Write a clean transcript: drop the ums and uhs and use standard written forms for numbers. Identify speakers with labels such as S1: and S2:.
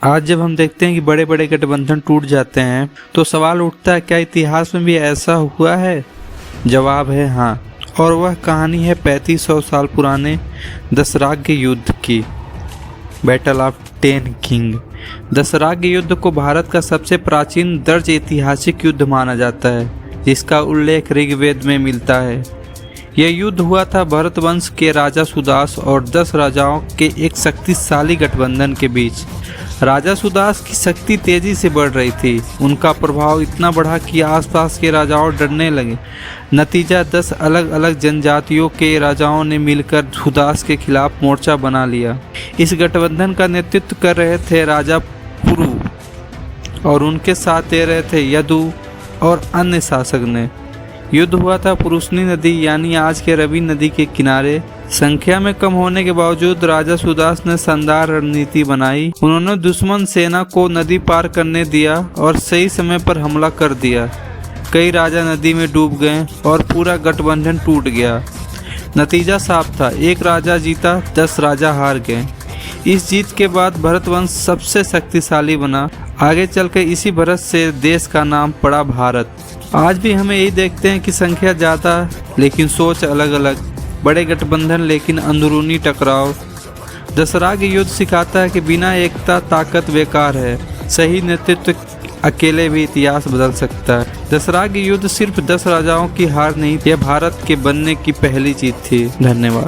S1: आज जब हम देखते हैं कि बड़े बड़े गठबंधन टूट जाते हैं तो सवाल उठता है, क्या इतिहास में भी ऐसा हुआ है? जवाब है हाँ, और वह कहानी है 3500 साल पुराने दशराग्य युद्ध की, बैटल ऑफ टेन किंग। दशराग्य युद्ध को भारत का सबसे प्राचीन दर्ज ऐतिहासिक युद्ध माना जाता है, जिसका उल्लेख ऋग्वेद में मिलता है। यह युद्ध हुआ था भरत वंश के राजा सुदास और 10 राजाओं के एक शक्तिशाली गठबंधन के बीच। राजा सुदास की शक्ति तेजी से बढ़ रही थी। उनका प्रभाव इतना बढ़ा कि आसपास के राजाओं डरने लगे। नतीजा 10 अलग अलग जनजातियों के राजाओं ने मिलकर सुदास के खिलाफ मोर्चा बना लिया। इस गठबंधन का नेतृत्व कर रहे थे राजा पुरु और उनके साथ दे रहे थे यदु और अन्य शासक ने। युद्ध हुआ था पुरुषनी नदी यानी आज के रवि नदी के किनारे। संख्या में कम होने के बावजूद राजा सुदास ने शानदार रणनीति बनाई। उन्होंने दुश्मन सेना को नदी पार करने दिया और सही समय पर हमला कर दिया। कई राजा नदी में डूब गए और पूरा गठबंधन टूट गया। नतीजा साफ था, एक राजा जीता, 10 राजा हार गए। इस जीत के बाद भरत वंश सबसे शक्तिशाली बना। आगे चलकर इसी भरत से देश का नाम पड़ा भारत। आज भी हमें यही देखते हैं कि संख्या ज़्यादा लेकिन सोच अलग अलग, बड़े गठबंधन लेकिन अंदरूनी टकराव। दशराग्य युद्ध सिखाता है कि बिना एकता ताकत बेकार है। सही नेतृत्व अकेले भी इतिहास बदल सकता है। दशराग्य युद्ध सिर्फ 10 राजाओं की हार नहीं, यह भारत के बनने की पहली जीत थी। धन्यवाद।